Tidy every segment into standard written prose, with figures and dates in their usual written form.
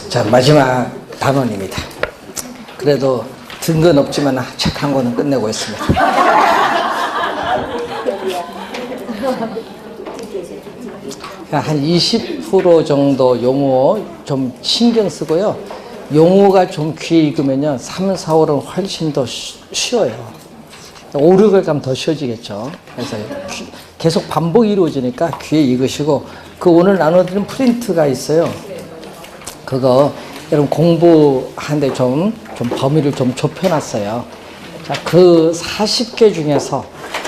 자, 마지막 단원입니다. 그래도 든건 없지만 책 한 권은 끝내고 있습니다. 한 20% 정도 용어 좀 신경 쓰고요. 용어가 좀 귀에 익으면요. 3, 4, 5는 훨씬 더 쉬워요. 5, 6을 가면 더 쉬워지겠죠. 그래서 계속 반복이 이루어지니까 귀에 익으시고, 그 오늘 나눠드린 프린트가 있어요. 그거 여러분 공부하는데 좀 범위를 좀 좁혀놨어요. 자, 그 40개 중에서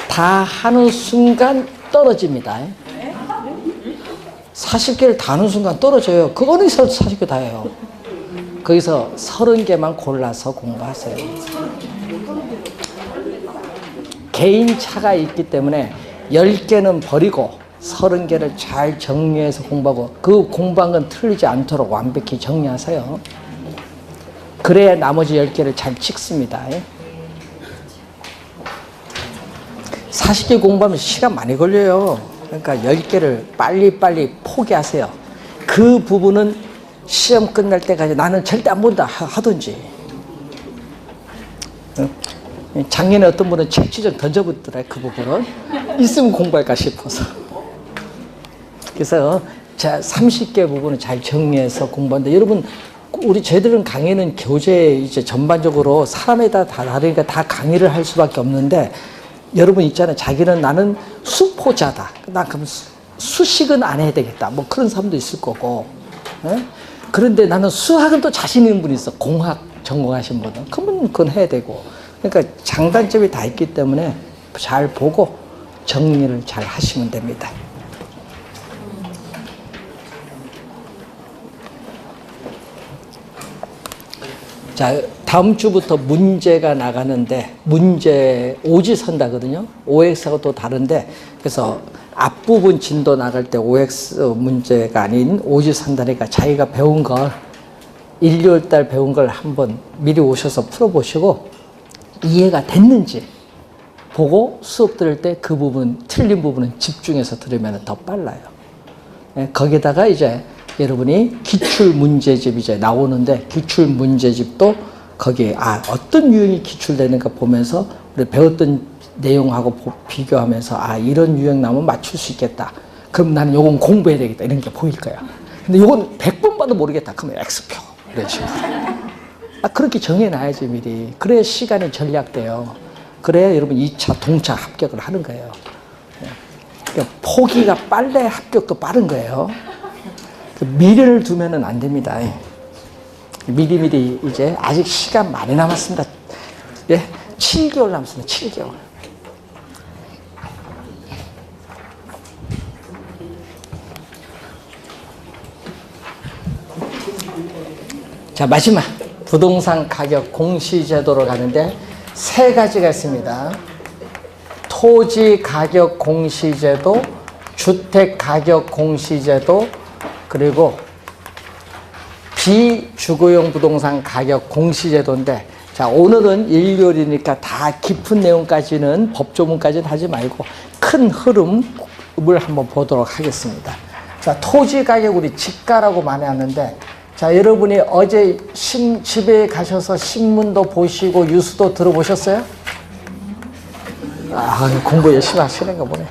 다 하는 순간 떨어집니다. 40개를 다 하는 순간 떨어져요. 그 어디서 40개 다 해요. 거기서 30개만 골라서 공부하세요. 개인 차가 있기 때문에 10개는 버리고 30개를 잘 정리해서 공부하고, 그 공부한 건 틀리지 않도록 완벽히 정리하세요. 그래야 나머지 10개를 잘 찍습니다. 40개 공부하면 시간 많이 걸려요. 그러니까 10개를 빨리빨리 포기하세요. 그 부분은 시험 끝날 때까지 나는 절대 안 본다 하든지. 작년에 어떤 분은 책지좀 던져붙더라. 그 부분은 있으면 공부할까 싶어서. 그래서 자, 30개 부분을 잘 정리해서 공부하는데, 여러분 우리 저희들은 강의는 교재 이제 전반적으로 사람에 다 다르니까 다 강의를 할 수밖에 없는데, 여러분 있잖아요. 자기는 나는 수포자다. 나 그럼 수식은 안 해야 되겠다. 뭐 그런 사람도 있을 거고. 예? 그런데 나는 수학은 또 자신 있는 분이 있어. 공학 전공하신 분은. 그러면 그건 해야 되고. 그러니까 장단점이 다 있기 때문에 잘 보고 정리를 잘 하시면 됩니다. 자, 다음 주부터 문제가 나가는데, 문제 오지선다거든요. OX하고 또 다른데, 그래서 앞부분 진도 나갈 때 OX 문제가 아닌 오지선다니까 자기가 배운 걸, 1, 2월달 배운 걸 한번 미리 오셔서 풀어보시고 이해가 됐는지 보고 수업 들을 때 그 부분, 틀린 부분은 집중해서 들으면 더 빨라요. 거기다가 이제 여러분이 기출문제집 이제 나오는데, 기출문제집도 거기에 어떤 유형이 기출되는가 보면서 우리 배웠던 내용하고 비교하면서 이런 유형 나오면 맞출 수 있겠다. 그럼 나는 요건 공부해야 되겠다. 이런 게 보일 거야. 근데 요건 100번 봐도 모르겠다. 그러면 X표. 이런 식으로. 그렇게 정해놔야지 미리. 그래야 시간이 전략돼요. 그래야 여러분 2차 동차 합격을 하는 거예요. 그러니까 포기가 빨래 합격도 빠른 거예요. 미래를 두면은 안 됩니다. 미리미리 이제 아직 시간 많이 남았습니다. 예, 7개월 남았습니다. 7개월. 자, 마지막 부동산 가격 공시제도로 가는데 3가지가 있습니다. 토지 가격 공시제도, 주택 가격 공시제도, 그리고 비주거용 부동산 가격 공시제도인데, 자, 오늘은 일요일이니까 다 깊은 내용까지는, 법조문까지는 하지 말고 큰 흐름을 한번 보도록 하겠습니다. 자, 토지 가격 우리 집가라고 많이 하는데, 자, 여러분이 어제 집에 가셔서 신문도 보시고 뉴스도 들어보셨어요? 공부 열심히 하시는가 보네.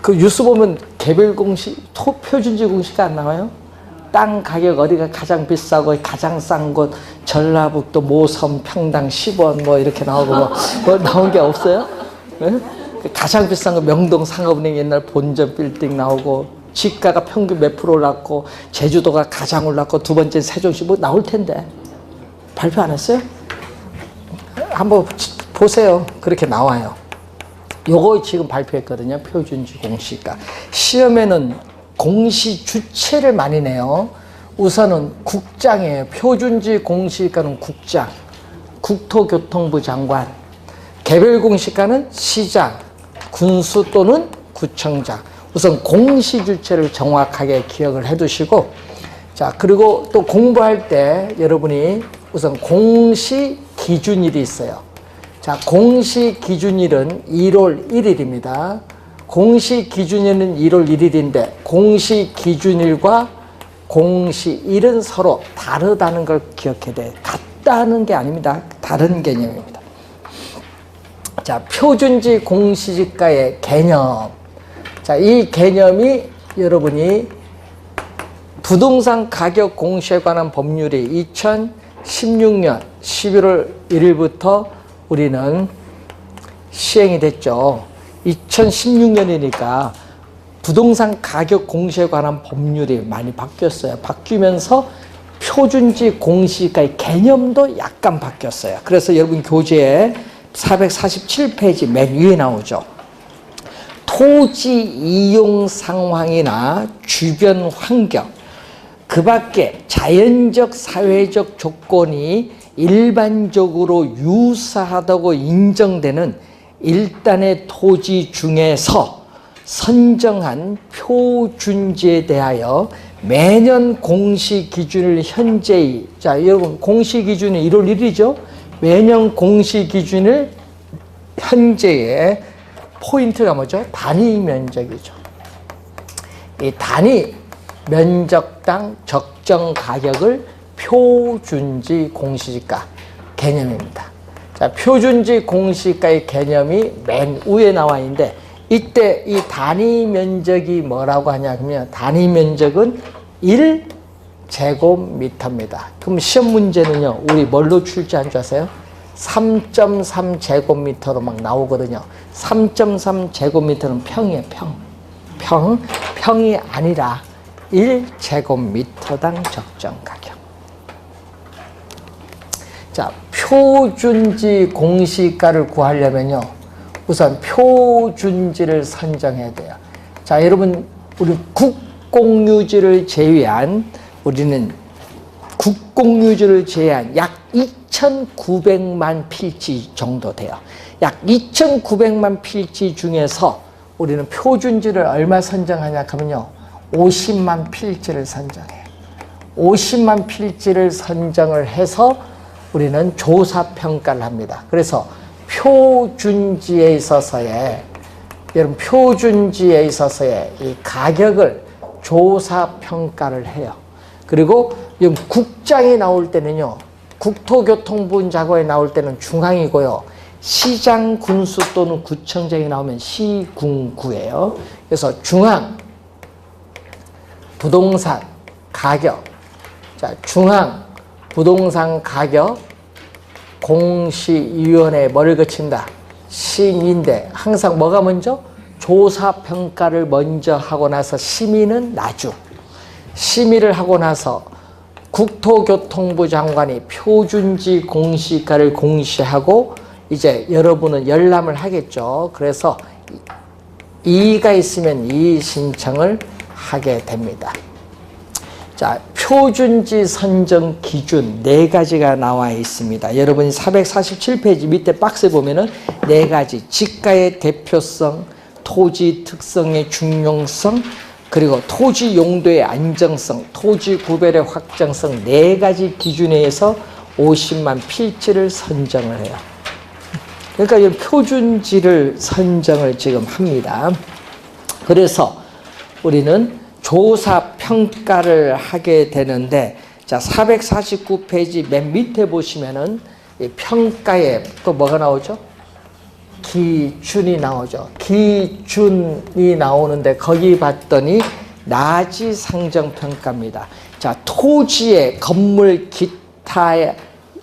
그 뉴스 보면 개별 공시, 표준지 공시가 안 나와요? 땅 가격 어디가 가장 비싸고 가장 싼 곳, 전라북도 모섬 평당 10원 뭐 이렇게 나오고 뭐 나온 게 없어요? 네? 가장 비싼 거 명동 상업은행 옛날 본점 빌딩 나오고, 지가가 평균 몇 프로 올랐고, 제주도가 가장 올랐고, 두 번째 세종시 뭐 나올 텐데 발표 안 했어요? 한번 보세요. 그렇게 나와요. 요거 지금 발표했거든요. 표준지 공시가. 시험에는 공시 주체를 많이 내요. 우선은 국장이에요. 표준지 공시가는 국장, 국토교통부 장관. 개별 공시가는 시장, 군수 또는 구청장. 우선 공시 주체를 정확하게 기억을 해 두시고, 자, 그리고 또 공부할 때 여러분이 우선 공시 기준일이 있어요. 자, 공시 기준일은 1월 1일입니다. 공시 기준일은 1월 1일인데 공시 기준일과 공시일은 서로 다르다는 걸 기억해야 돼. 같다는 게 아닙니다. 다른 개념입니다. 자, 표준지 공시지가의 개념. 자, 이 개념이 여러분이 부동산 가격 공시에 관한 법률이 2016년 11월 1일부터 우리는 시행이 됐죠. 2016년이니까 부동산 가격 공시에 관한 법률이 많이 바뀌었어요. 바뀌면서 표준지 공시지가의 개념도 약간 바뀌었어요. 그래서 여러분 교재에 447페이지 맨 위에 나오죠. 토지 이용 상황이나 주변 환경, 그 밖에 자연적, 사회적 조건이 일반적으로 유사하다고 인정되는 일단의 토지 중에서 선정한 표준지에 대하여 매년 공시 기준을 현재의, 자, 여러분 공시 기준이 1월 1일이죠. 매년 공시 기준을 현재의 포인트가 뭐죠? 단위 면적이죠. 이 단위 면적당 적정 가격을 표준지 공시지가 개념입니다. 자, 표준지 공시지가의 개념이 맨 위에 나와 있는데, 이때 이 단위 면적이 뭐라고 하냐면, 단위 면적은 1제곱미터입니다. 그럼 시험 문제는요, 우리 뭘로 출제한 줄 아세요? 3.3제곱미터로 막 나오거든요. 3.3제곱미터는 평이에요, 평이 아니라 1제곱미터당 적정 가격. 자, 표준지 공시가를 구하려면요, 우선 표준지를 선정해야 돼요. 자, 여러분, 우리 국공유지를 제외한, 우리는 국공유지를 제외한 약 2,900만 필지 정도 돼요. 약 2,900만 필지 중에서 우리는 표준지를 얼마 선정하냐 하면요, 50만 필지를 선정해요. 50만 필지를 선정을 해서 우리는 조사평가를 합니다. 그래서 표준지에 있어서의, 여러분 표준지에 있어서의 이 가격을 조사평가를 해요. 그리고 국장이 나올 때는요, 국토교통부 자료에 나올 때는 중앙이고요, 시장, 군수 또는 구청장이 나오면 시군구예요. 그래서 중앙 부동산 가격, 자, 중앙 부동산 가격 공시위원회에 뭐를 거친다? 심의인데, 항상 뭐가 먼저? 조사평가를 먼저 하고 나서 심의는 나중. 심의를 하고 나서 국토교통부 장관이 표준지 공시가를 공시하고 이제 여러분은 열람을 하겠죠. 그래서 이의가 있으면 이의 신청을 하게 됩니다. 자, 표준지 선정 기준 4가지가 나와 있습니다. 여러분이 447페이지 밑에 박스에 보면은 4가지, 지가의 대표성, 토지 특성의 중용성, 그리고 토지 용도의 안정성, 토지 구별의 확정성 4가지 기준에 의해서 50만 필지를 선정을 해요. 그러니까 이 표준지를 선정을 지금 합니다. 그래서 우리는 조사 평가를 하게 되는데, 자, 449페이지 맨 밑에 보시면은 이 평가에 또 뭐가 나오죠? 기준이 나오죠. 기준이 나오는데 거기 봤더니 나지 상정 평가입니다. 자, 토지에 건물 기타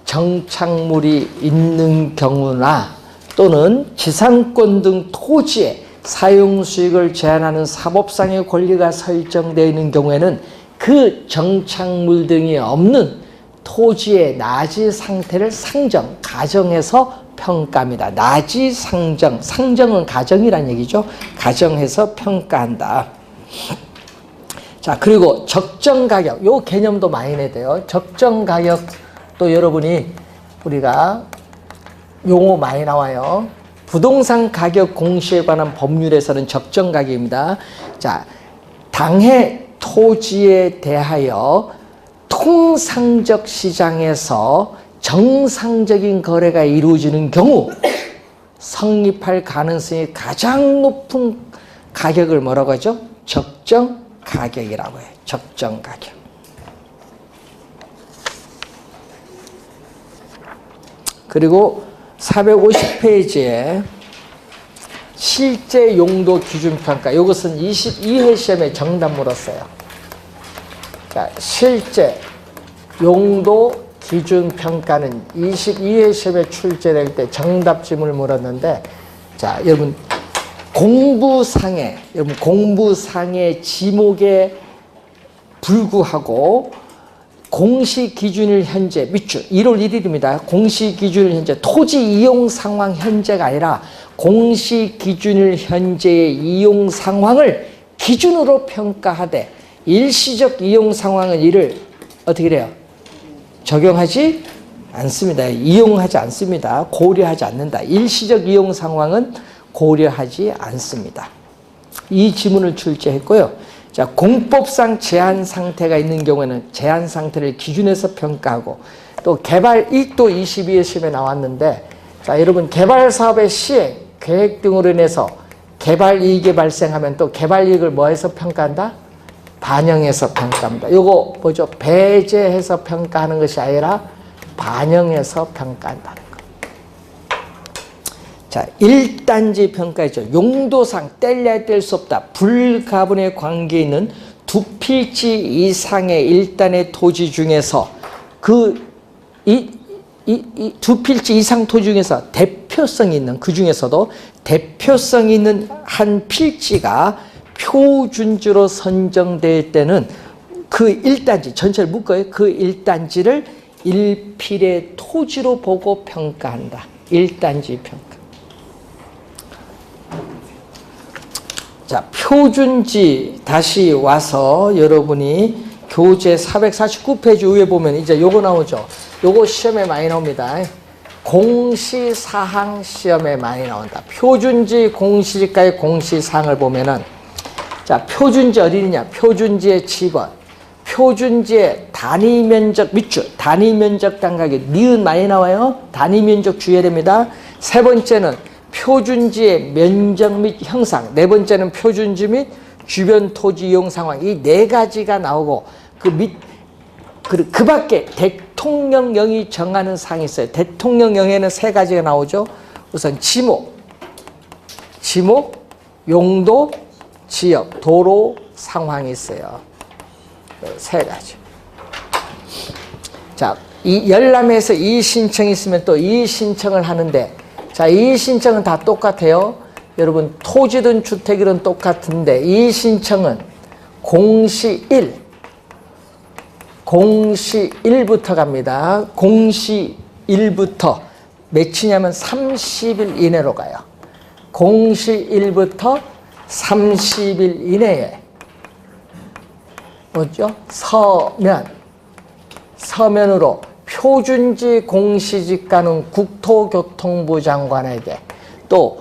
정착물이 있는 경우나 또는 지상권 등 토지에 사용수익을 제한하는 사법상의 권리가 설정되어 있는 경우에는 그 정착물 등이 없는 토지의 나지 상태를 상정, 가정해서 평가합니다. 나지 상정, 상정은 가정이란 얘기죠. 가정해서 평가한다. 자, 그리고 적정 가격, 요 개념도 많이 내야 돼요. 적정 가격 또 여러분이 우리가 용어 많이 나와요. 부동산 가격 공시에 관한 법률에서는 적정 가격입니다. 자, 당해 토지에 대하여 통상적 시장에서 정상적인 거래가 이루어지는 경우 성립할 가능성이 가장 높은 가격을 뭐라고 하죠? 적정 가격이라고 해요. 적정 가격. 그리고 450페이지에 실제 용도 기준 평가. 이것은 22회 시험에 정답 물었어요. 자, 실제 용도 기준 평가는 22회 시험에 출제될 때 정답집을 물었는데, 자, 여러분 공부상의 지목에 불구하고 공시 기준일 현재 밑줄 1월 1일입니다. 공시 기준일 현재 토지 이용 상황 현재가 아니라 공시 기준일 현재의 이용 상황을 기준으로 평가하되 일시적 이용 상황은 이를 어떻게 돼요? 적용하지 않습니다. 이용하지 않습니다. 고려하지 않는다. 일시적 이용 상황은 고려하지 않습니다. 이 지문을 출제했고요. 자, 공법상 제한 상태가 있는 경우에는 제한 상태를 기준해서 평가하고, 또 개발 이익도 22회 시험에 나왔는데, 자, 여러분 개발 사업의 시행, 계획 등으로 인해서 개발 이익이 발생하면 또 개발 이익을 뭐해서 평가한다? 반영해서 평가합니다. 요거 뭐죠? 배제해서 평가하는 것이 아니라 반영해서 평가한다는 거. 자, 1단지 평가이죠. 용도상 뗄래야 뗄 수 없다. 불가분의 관계에 있는 두 필지 이상의 일단의 토지 중에서 두 필지 이상 토지 중에서 대표성이 있는, 그 중에서도 대표성이 있는 한 필지가 표준지로 선정될 때는 그 1단지, 전체를 묶어요. 그 1단지를 1필의 토지로 보고 평가한다. 1단지 평가. 자, 표준지 다시 와서 여러분이 교재 449페이지 위에 보면 이제 요거 나오죠. 요거 시험에 많이 나옵니다. 공시사항 시험에 많이 나온다. 표준지 공시지가의 공시사항을 보면은, 자, 표준지 어디 있느냐? 표준지의 지번, 표준지의 단위 면적 밑줄, 단위 면적 감각이 니은 많이 나와요. 단위 면적 주의해야 됩니다. 세 번째는 표준지의 면적 및 형상, 네 번째는 표준지 및 주변 토지 이용 상황, 이 네 가지가 나오고, 그 밖에 대통령령이 정하는 사항이 있어요. 대통령령에는 세 가지가 나오죠. 우선 지목, 용도, 지역, 도로 상황이 있어요. 세 가지. 자, 이 열람에서 이의 신청이 있으면 또 이의 신청을 하는데, 자, 이의 신청은 다 똑같아요. 여러분, 토지든 주택이든 똑같은데, 이의 신청은 공시 1부터 갑니다. 공시 1부터 며칠냐면 30일 이내로 가요. 공시 1부터 30일 이내에 뭐죠? 서면으로 표준지 공시지가는 국토교통부 장관에게, 또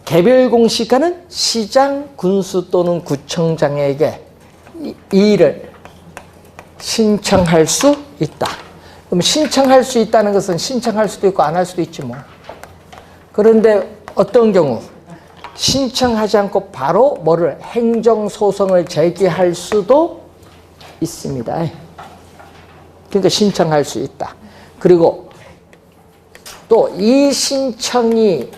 개별 공시가는 시장, 군수 또는 구청장에게 이 일을 신청할 수 있다. 그럼 신청할 수 있다는 것은 신청할 수도 있고 안 할 수도 있지 뭐. 그런데 어떤 경우 신청하지 않고 바로 뭐를 행정소송을 제기할 수도 있습니다. 그러니까 신청할 수 있다. 그리고 또 이 신청이,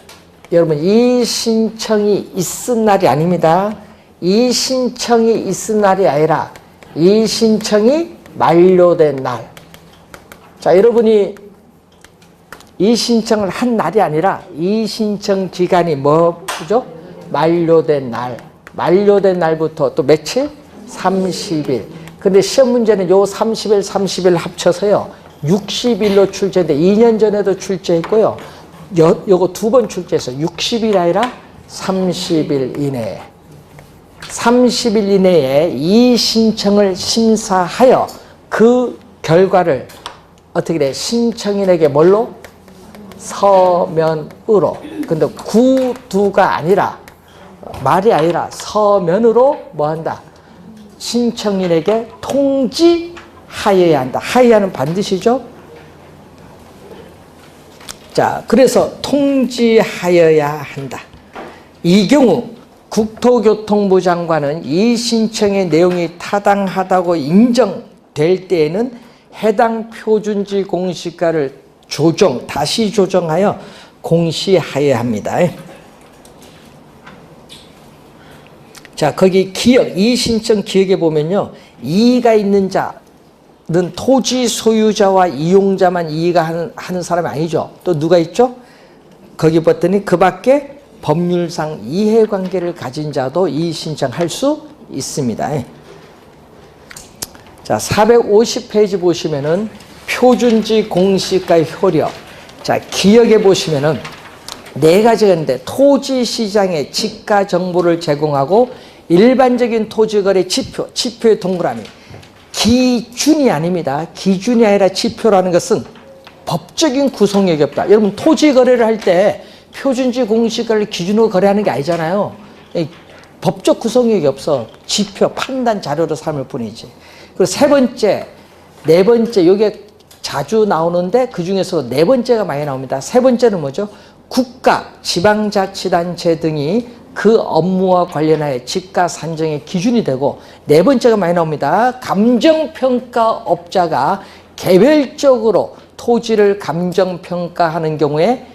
여러분, 이 신청이 있은 날이 아닙니다. 이 신청이 있은 날이 아니라 이 신청이 만료된 날. 자, 여러분이 이 신청을 한 날이 아니라 이 신청 기간이 뭐죠? 만료된 날. 만료된 날부터 또 며칠? 30일. 근데 시험 문제는 요 30일 합쳐서요 60일로 출제인데 2년 전에도 출제했고요. 요거 두 번 출제해서 60일 아니라 30일 이내에. 30일 이내에 이 신청을 심사하여 그 결과를 어떻게 돼? 신청인에게 뭘로? 서면으로. 근데 구두가 아니라, 말이 아니라 서면으로 뭐 한다? 신청인에게 통지하여야 한다. 하여야는 반드시죠? 자, 그래서 통지하여야 한다. 이 경우 국토교통부 장관은 이 신청의 내용이 타당하다고 인정될 때에는 해당 표준지 공시가를 다시 조정하여 공시하여야 합니다. 자, 거기 기역, 이의신청 기역에 보면요. 이의가 있는 자는 토지 소유자와 이용자만 이의가 하는 사람이 아니죠. 또 누가 있죠? 거기 봤더니 그 밖에 법률상 이해관계를 가진 자도 이의신청할 수 있습니다. 자, 450페이지 보시면은 표준지 공시가의 효력. 자, 기역에 보시면은 네 가지가 있는데 토지 시장에 지가 정보를 제공하고 일반적인 토지거래 지표의 동그라미. 기준이 아닙니다. 기준이 아니라 지표라는 것은 법적인 구성력이 없다. 여러분 토지 거래를 할 때 표준지 공시가를 기준으로 거래하는 게 아니잖아요. 법적 구성력이 없어. 지표, 판단 자료로 삼을 뿐이지. 그리고 세 번째, 네 번째, 이게 자주 나오는데 그 중에서 네 번째가 많이 나옵니다. 세 번째는 뭐죠? 국가, 지방자치단체 등이 그 업무와 관련하여 지가 산정의 기준이 되고, 네 번째가 많이 나옵니다. 감정평가업자가 개별적으로 토지를 감정평가하는 경우에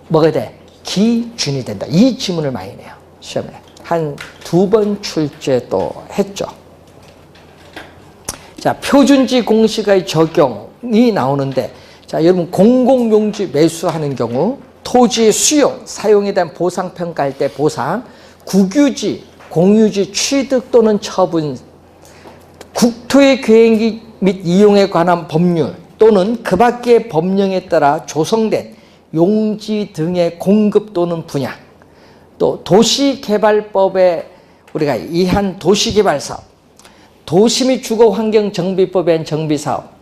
뭐가 돼? 기준이 된다. 이 지문을 많이 내요. 시험에. 한 2번 출제 또 했죠. 자, 표준지 공시가의 적용이 나오는데, 자, 여러분 공공용지 매수하는 경우 토지의 수용, 사용에 대한 보상 평가할 때 보상, 국유지, 공유지 취득 또는 처분, 국토의 계획 및 이용에 관한 법률 또는 그 밖의 법령에 따라 조성된 용지 등의 공급 또는 분양, 또 도시개발법에 우리가 이한 도시개발사업, 도시 및 주거환경정비법에 한 정비사업,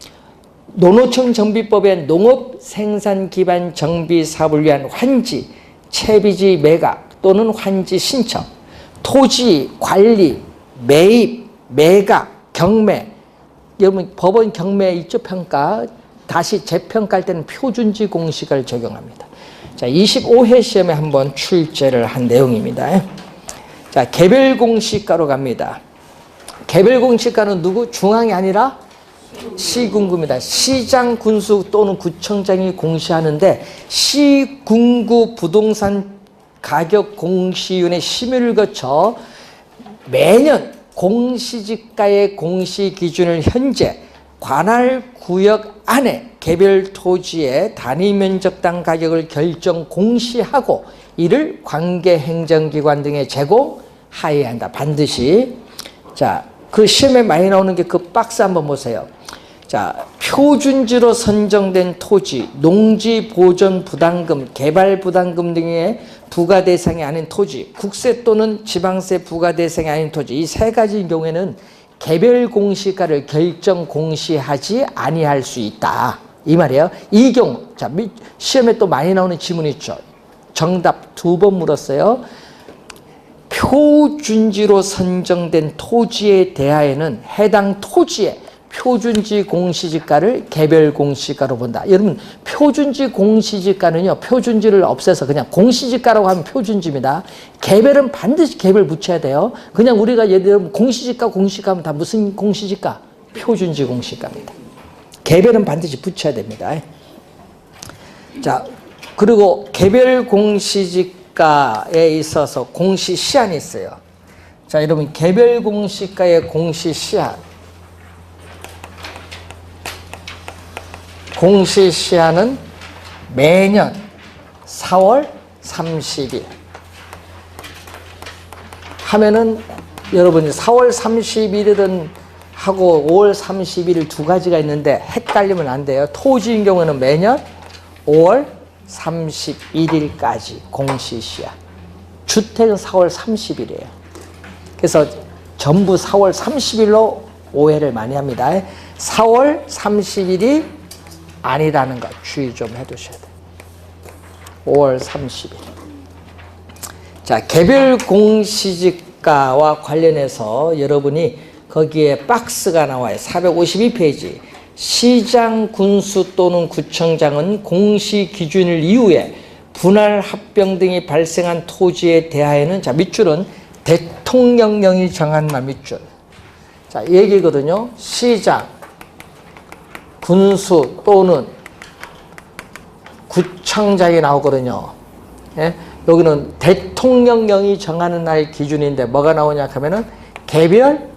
농어촌 정비법에 농업생산기반 정비사업을 위한 환지, 채비지 매각 또는 환지 신청, 토지 관리, 매입, 매각, 경매. 여러분 법원 경매 있죠? 평가. 다시 재평가할 때는 표준지 공시가를 적용합니다. 자, 25회 시험에 한번 출제를 한 내용입니다. 자, 개별 공시가로 갑니다. 개별 공시가는 누구? 중앙이 아니라 시군구입니다. 시장, 군수 또는 구청장이 공시하는데 시군구 부동산 가격 공시위원회 심의를 거쳐 매년 공시지가의 공시 기준을 현재 관할 구역 안에 개별 토지의 단위 면적당 가격을 결정 공시하고 이를 관계행정기관 등에 제공하여야 한다. 반드시. 자, 그 시험에 많이 나오는 게 그 박스 한번 보세요. 자, 표준지로 선정된 토지, 농지 보존 부담금, 개발 부담금 등의 부과 대상이 아닌 토지, 국세 또는 지방세 부과 대상이 아닌 토지, 이 세 가지의 경우에는 개별 공시가를 결정 공시하지 아니할 수 있다. 이 말이에요. 이 경우, 자, 시험에 또 많이 나오는 지문이 있죠. 정답 2번 물었어요. 표준지로 선정된 토지에 대하여는 해당 토지의 표준지 공시지가를 개별 공시가로 본다. 여러분 표준지 공시지가는요, 표준지를 없애서 그냥 공시지가라고 하면 표준지입니다. 개별은 반드시 개별 붙여야 돼요. 그냥 우리가 예를 들면 공시지가 하면 다 무슨 공시지가? 표준지 공시가입니다. 개별은 반드시 붙여야 됩니다. 자, 그리고 개별 공시지가에 있어서 공시시한이 있어요. 자, 여러분 개별 공시가의 공시시한, 공시시한은 매년 4월 30일 하면은 여러분이 4월 31일은 하고 5월 31일 두 가지가 있는데 헷갈리면 안 돼요. 토지인 경우는 매년 5월 31일까지 공시시한. 주택은 4월 30일이에요. 그래서 전부 4월 30일로 오해를 많이 합니다. 4월 30일이 아니라는 거 주의 좀 해두셔야 돼요. 5월 30일. 자, 개별 공시지가와 관련해서 여러분이 거기에 박스가 나와요. 452페이지. 시장, 군수 또는 구청장은 공시 기준을 이후에 분할 합병 등이 발생한 토지에 대하여는, 자, 밑줄은 대통령령이 정한 날 밑줄. 자, 얘기거든요. 시장, 군수 또는 구청장이 나오거든요. 예? 여기는 대통령령이 정하는 날 기준인데 뭐가 나오냐 하면은 개별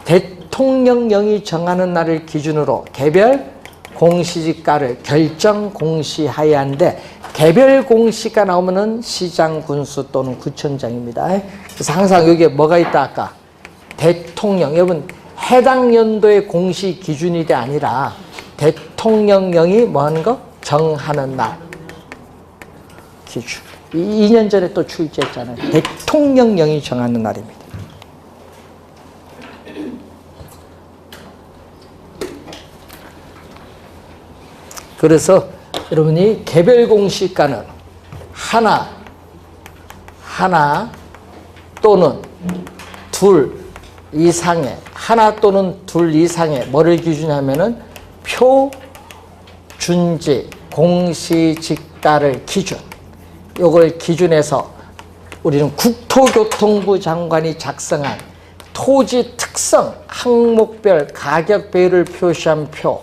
대통령령이 정하는 날을 기준으로 개별 공시지가를 결정 공시하여야하는데 개별 공시가 나오면은 시장, 군수 또는 구청장입니다. 그래서 항상 여기에 뭐가 있다 아까 대통령, 여러분 해당 연도의 공시 기준이 아니라 대통령령이 뭐 하는 거? 정하는 날 기준. 2년 전에 또 출제했잖아요. 대통령령이 정하는 날입니다. 그래서 여러분이 개별 공시가는 하나 또는 둘 이상의 하나 또는 둘 이상의 뭐를 기준하면은 표준지 공시지가를 기준. 요걸 기준해서 우리는 국토교통부 장관이 작성한 토지 특성 항목별 가격 배율을 표시한 표.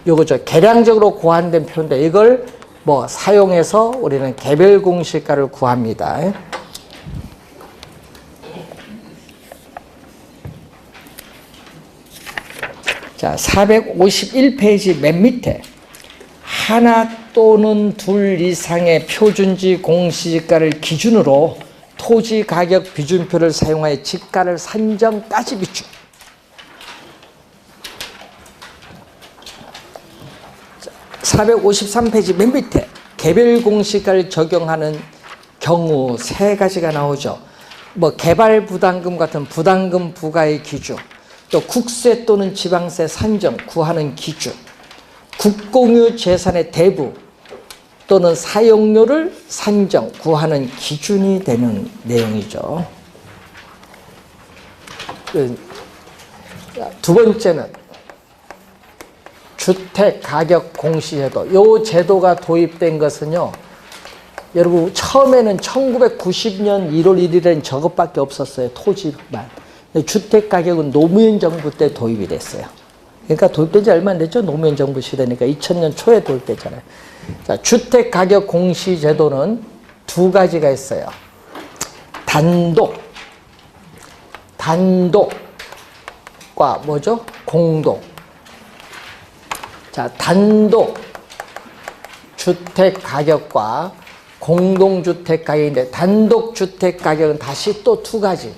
요거 계량적으로 고안된 표인데 이걸 뭐 사용해서 우리는 개별 공시가를 구합니다. 자, 451페이지 맨 밑에 하나 또는 둘 이상의 표준지 공시지가를 기준으로 토지 가격 비준표를 사용하여 지가를 산정까지 비추. 453페이지 맨 밑에 개별 공시가를 적용하는 경우 세 가지가 나오죠. 뭐 개발 부담금 같은 부담금 부과의 기준, 또 국세 또는 지방세 산정 구하는 기준, 국공유 재산의 대부 또는 사용료를 산정 구하는 기준이 되는 내용이죠. 두 번째는 주택가격 공시제도. 이 제도가 도입된 것은요, 여러분 처음에는 1990년 1월 1일엔 저것밖에 없었어요. 토지만. 주택가격은 노무현 정부 때 도입이 됐어요. 그러니까 도입된 지 얼마 안 됐죠? 노무현 정부 시대니까 2000년 초에 도입됐잖아요. 자, 주택가격 공시제도는 두 가지가 있어요. 단독과 뭐죠? 공동. 자, 단독 주택 가격과 공동주택 가격인데 단독 주택 가격은 다시 또 두 가지.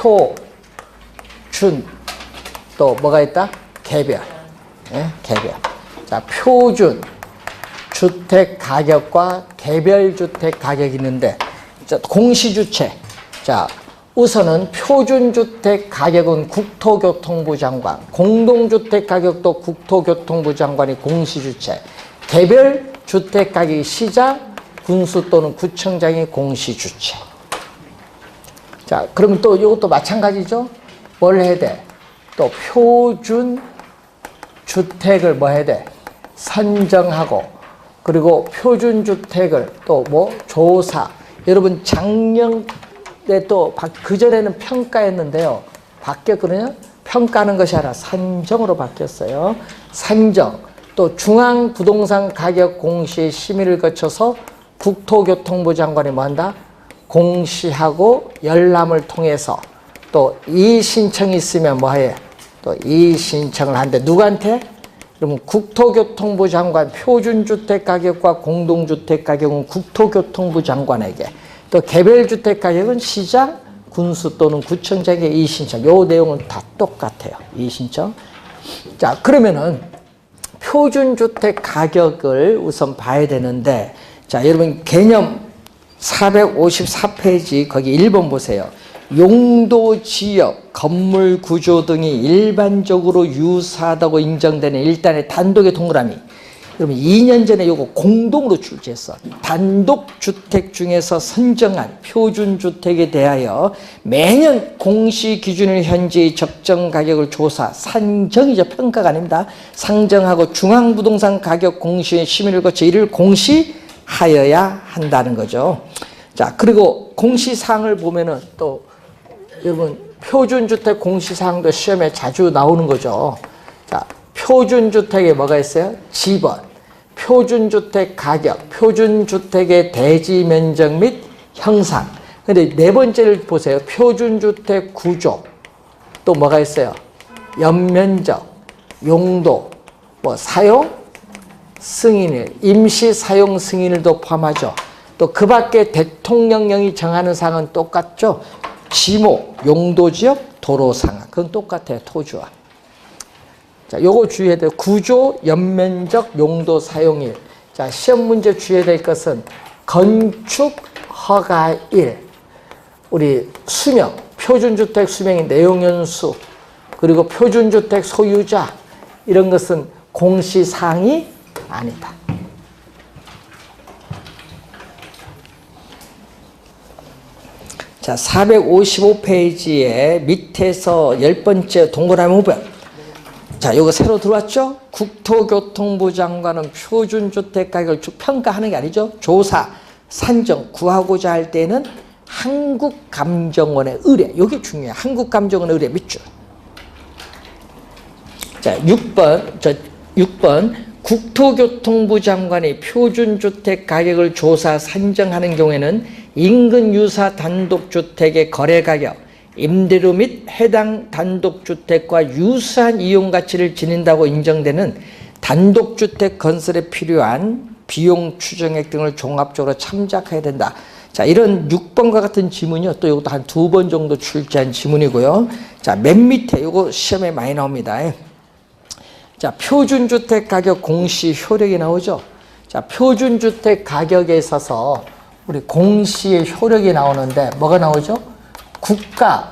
표준 또 뭐가 있다? 개별. 네? 개별. 자, 표준 주택 가격과 개별 주택 가격이 있는데 자, 공시주체. 자, 우선은 표준주택 가격은 국토교통부 장관, 공동주택 가격도 국토교통부 장관이 공시주체, 개별 주택 가격이 시장, 군수 또는 구청장이 공시주체. 자, 그러면 또 이것도 마찬가지죠? 뭘 해야 돼? 또 표준 주택을 뭐 해야 돼? 선정하고, 그리고 표준 주택을 또 뭐 조사. 여러분 작년 또 그전에는 평가였는데요. 바뀌었거든요. 평가하는 것이 아니라 산정으로 바뀌었어요. 산정. 또 중앙부동산가격공시 심의를 거쳐서 국토교통부 장관이 뭐 한다? 공시하고 열람을 통해서 또 이의 신청이 있으면 뭐 해? 또 이의 신청을 한대. 누구한테? 그러면 국토교통부 장관 표준주택 가격과 공동주택 가격은 국토교통부 장관에게, 또 개별주택 가격은 시장, 군수 또는 구청장에게 이의 신청. 요 내용은 다 똑같아요. 이의 신청. 자, 그러면은 표준주택 가격을 우선 봐야 되는데, 자, 여러분 개념 454페이지 거기 1번 보세요. 용도, 지역, 건물 구조 등이 일반적으로 유사하다고 인정되는 일단의 단독의 동그라미. 여러분 2년 전에 요거 공동으로 출제했어. 단독주택 중에서 선정한 표준주택에 대하여 매년 공시 기준을 현재의 적정 가격을 조사, 산정이죠. 평가가 아닙니다. 상정하고 중앙부동산 가격 공시의 심의를 거쳐 이를 공시하여야 한다는 거죠. 자, 그리고 공시사항을 보면은 또 여러분 표준주택 공시사항도 시험에 자주 나오는 거죠. 자, 표준주택에 뭐가 있어요? 지번. 표준주택 가격, 표준주택의 대지 면적 및 형상. 근데 네 번째를 보세요. 표준주택 구조. 또 뭐가 있어요? 연면적, 용도, 뭐 사용 승인일, 임시 사용 승인일도 포함하죠. 또 그 밖에 대통령령이 정하는 사항은 똑같죠. 지목, 용도지역, 도로상황. 그건 똑같아요. 토지와. 자, 요거 주의해야 돼요. 구조, 연면적, 용도, 사용일. 자, 시험 문제 주의해야 될 것은 건축 허가일, 우리 수명, 표준주택 수명의 내용연수, 그리고 표준주택 소유자, 이런 것은 공시사항이 아니다. 자, 455페이지에 밑에서 10번째 동그라미 후변. 자, 요거 새로 들어왔죠? 국토교통부 장관은 표준주택 가격을 평가하는 게 아니죠. 조사, 산정, 구하고자 할 때는 한국감정원의 의뢰. 요게 중요해요. 한국감정원의 의뢰 밑줄. 자, 6번. 국토교통부 장관이 표준주택 가격을 조사, 산정하는 경우에는 인근 유사 단독주택의 거래가격, 임대료 및 해당 단독주택과 유사한 이용가치를 지닌다고 인정되는 단독주택 건설에 필요한 비용 추정액 등을 종합적으로 참작해야 된다. 자, 이런 6번과 같은 지문이요. 또 이것도 한 2번 정도 출제한 지문이고요. 자, 맨 밑에 이거 시험에 많이 나옵니다. 자, 표준주택 가격 공시 효력이 나오죠. 자, 표준주택 가격에 있어서 우리 공시의 효력이 나오는데 뭐가 나오죠? 국가,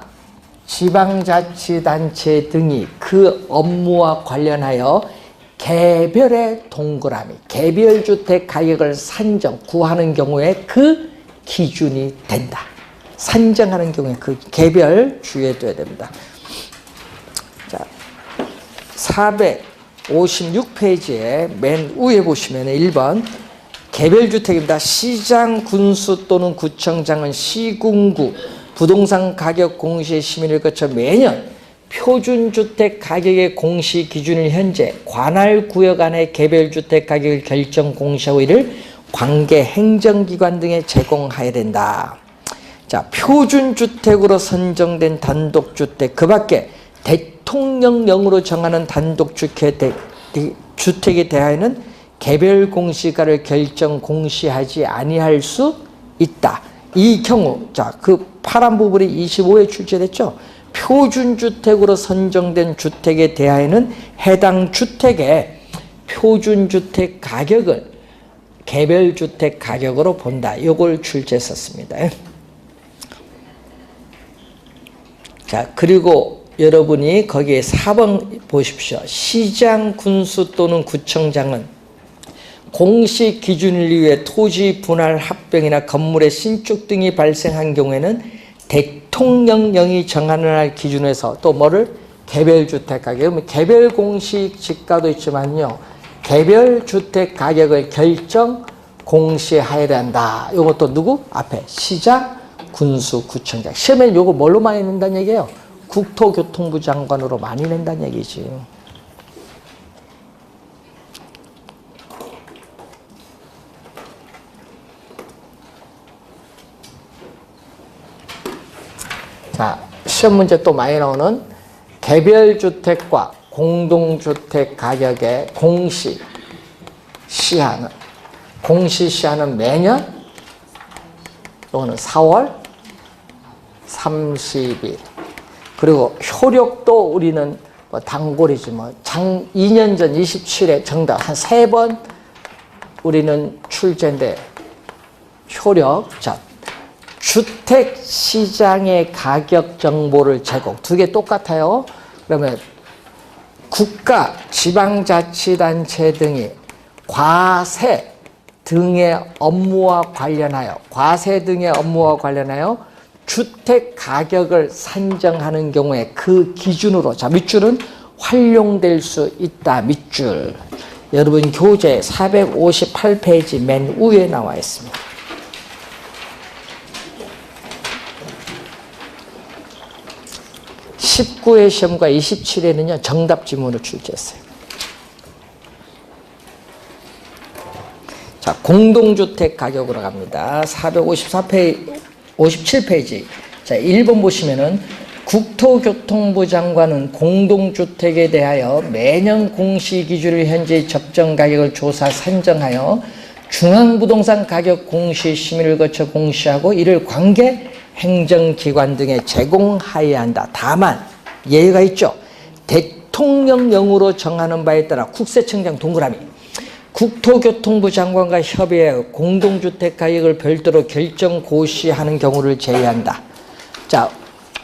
지방자치단체 등이 그 업무와 관련하여 개별의 동그라미, 개별주택 가격을 산정, 구하는 경우에 그 기준이 된다. 산정하는 경우에 그 개별 주의해둬야 됩니다. 자, 456페이지에 맨 위에 보시면 1번 개별주택입니다. 시장, 군수 또는 구청장은 시군구 부동산 가격 공시의 심의를 거쳐 매년 표준주택 가격의 공시 기준을 현재 관할 구역 안의 개별주택 가격을 결정 공시하고 이를 관계 행정기관 등에 제공해야 된다. 자, 표준주택으로 선정된 단독주택, 그 밖에 대통령령으로 정하는 단독주택에 대하여는 개별 공시가를 결정 공시하지 아니할 수 있다. 이 경우, 자, 그 파란 부분이 25에 출제됐죠. 표준주택으로 선정된 주택에 대하여는 해당 주택의 표준주택 가격을 개별주택 가격으로 본다. 이걸 출제했었습니다. 자, 그리고 여러분이 거기에 4번 보십시오. 시장, 군수 또는 구청장은 공시 기준을 위해 토지 분할 합병이나 건물의 신축 등이 발생한 경우에는 대통령령이 정하는 할 기준에서 또 뭐를 개별주택 가격, 개별 공시 지가도 있지만요, 개별주택 가격을 결정 공시해야 한다. 이것도 누구? 앞에 시장, 군수, 구청장. 시험에 요거 뭘로 많이 낸다는 얘기예요? 국토교통부 장관으로 많이 낸다는 얘기지. 자, 시험 문제 또 많이 나오는 개별주택과 공동주택 가격의 공시 시한은 매년, 이거는 4월 30일. 그리고 효력도 우리는 뭐 단골이지 뭐 2년 전 27회 정답 한 3번 우리는 출제인데 효력. 자, 주택시장의 가격 정보를 제공. 두 개 똑같아요. 그러면 국가, 지방자치단체 등이 과세 등의 업무와 관련하여 주택 가격을 산정하는 경우에 그 기준으로, 자, 밑줄은 활용될 수 있다. 밑줄. 여러분 교재 458페이지 맨 위에 나와 있습니다. 19회 시험과 27회는요, 정답 지문으로 출제했어요. 자, 공동주택 가격으로 갑니다. 57페이지. 자, 1번 보시면은 국토교통부 장관은 공동주택에 대하여 매년 공시기준을 현재 적정 가격을 조사 산정하여 중앙부동산 가격 공시 심의를 거쳐 공시하고 이를 관계 행정기관 등에 제공하여야 한다. 다만 예외가 있죠. 대통령령으로 정하는 바에 따라 국세청장 동그라미 국토교통부 장관과 협의하여 공동주택 가격을 별도로 결정 고시하는 경우를 제외한다. 자,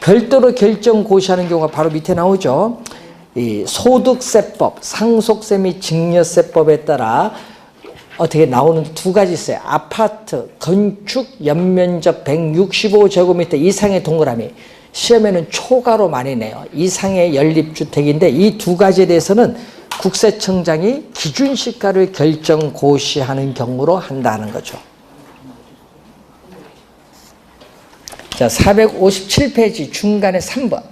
별도로 결정 고시하는 경우가 바로 밑에 나오죠. 이 소득세법, 상속세 및 증여세법에 따라 어떻게 나오는 두 가지 있어요. 아파트 건축 연면적 165제곱미터 이상의 동그라미. 시험에는 초가로 많이 내요. 이상의 연립주택인데 이 두 가지에 대해서는 국세청장이 기준시가를 결정 고시하는 경우로 한다는 거죠. 자, 457페이지 중간에 3번.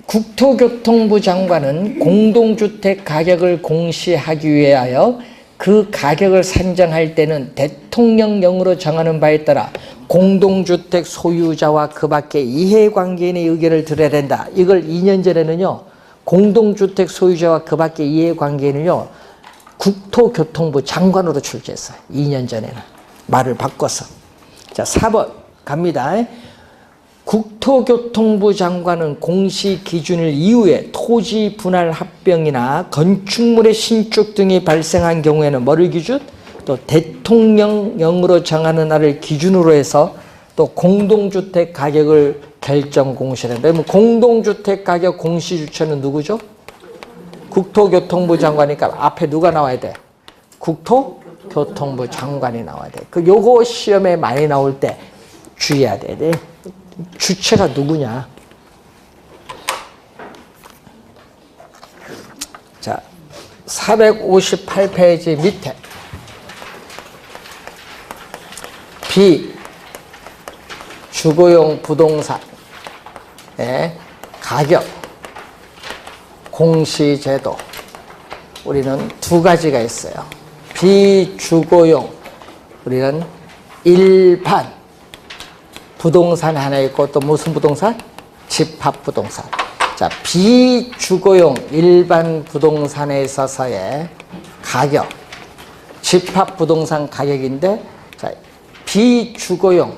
국토교통부 장관은 공동주택 가격을 공시하기 위하여 그 가격을 산정할 때는 대통령령으로 정하는 바에 따라 공동주택 소유자와 그 밖의 이해관계인의 의견을 들어야 된다. 이걸 2년 전에는요. 공동주택 소유자와 그 밖의 이해관계인은요. 국토교통부 장관으로 출제했어요. 2년 전에는. 말을 바꿔서. 자, 4번 갑니다. 국토교통부 장관은 공시 기준일 이후에 토지 분할 합병이나 건축물의 신축 등이 발생한 경우에는 뭐를 기준? 또 대통령령으로 정하는 날을 기준으로 해서 또 공동주택 가격을 결정 공시한다. 그러면 공동주택 가격 공시 주체는 누구죠? 국토교통부 장관이니까 앞에 누가 나와야 돼? 국토교통부 장관이 나와야 돼. 요거 시험에 많이 나올 때 주의해야 돼. 주체가 누구냐? 자, 458페이지 밑에 비주거용 부동산의 가격 공시제도 우리는 두 가지가 있어요. 비주거용 우리는 일반 부동산 하나 있고 또 무슨 부동산? 집합부동산. 자, 비주거용 일반 부동산에 있어서의 가격, 집합부동산 가격인데, 자, 비주거용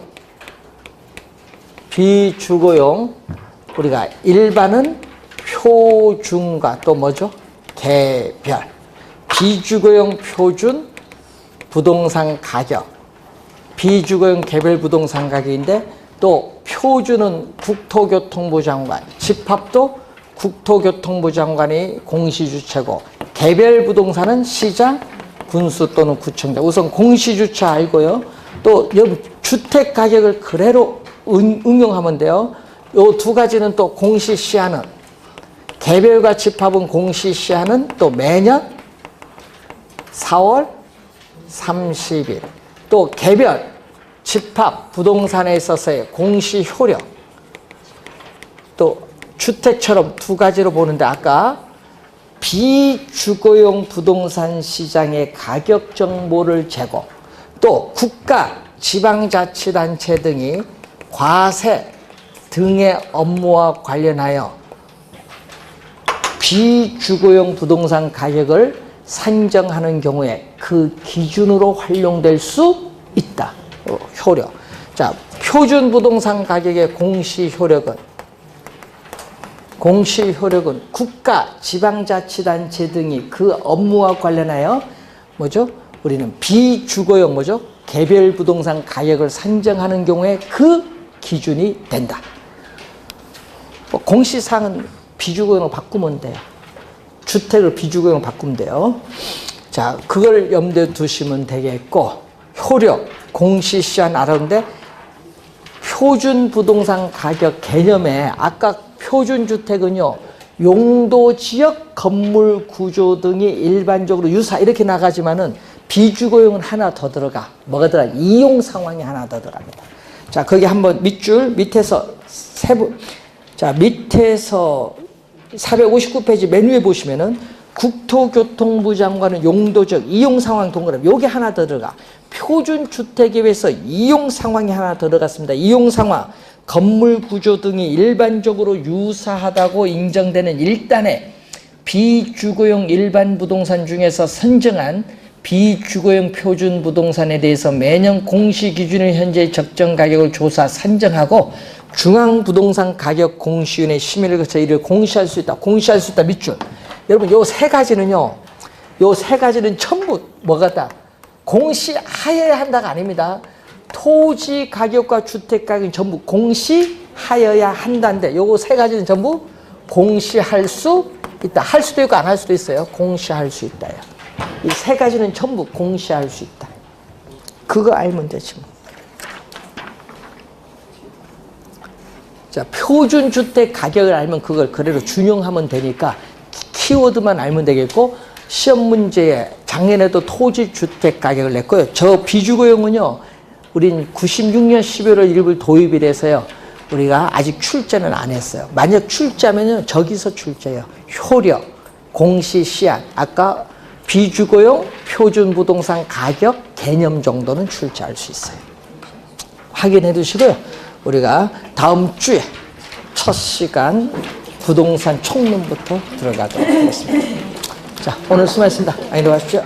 우리가 일반은 표준과 또 뭐죠? 개별. 비주거용 표준 부동산 가격. 비주거용 개별 부동산 가격인데 또 표준은 국토교통부 장관, 집합도 국토교통부 장관이 공시주체고 개별 부동산은 시장, 군수 또는 구청장. 우선 공시주체 알고요. 또 여기 주택 가격을 그대로 응용하면 돼요. 요 두 가지는 또 공시시한은 개별과 집합은 공시시한은 또 매년 4월 30일. 또 개별, 집합, 부동산에 있어서의 공시 효력. 또 주택처럼 두 가지로 보는데 아까 비주거용 부동산 시장의 가격 정보를 제공. 또 국가, 지방자치단체 등이 과세 등의 업무와 관련하여 비주거용 부동산 가격을 산정하는 경우에 그 기준으로 활용될 수 있다. 효력. 자, 표준 부동산 가격의 공시 효력은 국가, 지방자치단체 등이 그 업무와 관련하여 뭐죠? 우리는 비주거용 뭐죠? 개별 부동산 가격을 산정하는 경우에 그 기준이 된다. 공시사항은 비주거용으로 바꾸면 돼요. 주택을 비주거용으로 바꾸면 돼요. 자, 그걸 염두에 두시면 되겠고, 효력, 공시시한 알았는데, 표준 부동산 가격 개념에 아까 표준주택은요, 용도, 지역, 건물, 구조 등이 일반적으로 유사 이렇게 나가지만은 비주거용은 하나 더 들어가. 뭐가 들어가? 이용 상황이 하나 더 들어갑니다. 자, 거기 한번 밑줄, 밑에서 세부, 자, 밑에서 459페이지 맨 위에 보시면은 국토교통부 장관은 용도적 이용 상황 동그라미. 요게 하나 더 들어가. 표준 주택에 비해서 이용 상황이 하나 들어갔습니다. 이용 상황, 건물 구조 등이 일반적으로 유사하다고 인정되는 1단의 비주거용 일반 부동산 중에서 선정한 비주거용 표준 부동산에 대해서 매년 공시 기준의 현재 적정 가격을 조사 산정하고 중앙부동산 가격 공시위원회 심의를 거쳐 이를 공시할 수 있다. 공시할 수 있다 밑줄. 여러분 요 세 가지는요. 요 세 가지는 전부 뭐가다? 공시하여야 한다가 아닙니다. 토지 가격과 주택 가격은 전부 공시하여야 한다인데 요거 세 가지는 전부 공시할 수 있다. 할 수도 있고 안 할 수도 있어요. 공시할 수 있다요. 이 세 가지는 전부 공시할 수 있다. 그거 알면 되지 뭐. 자, 표준주택 가격을 알면 그걸 그대로 준용하면 되니까 키워드만 알면 되겠고 시험 문제에 작년에도 토지주택 가격을 냈고요. 저 비주거용은요. 우린 96년 11월 1일 도입이 돼서요. 우리가 아직 출제는 안 했어요. 만약 출제하면요. 저기서 출제해요. 효력, 공시, 시한. 아까 비주거용 표준부동산 가격 개념 정도는 출제할 수 있어요. 확인해 두시고요. 우리가 다음 주에 첫 시간 부동산 총론부터 들어가도록 하겠습니다. 자, 오늘 수고하셨습니다. 안녕히 들어가십시오.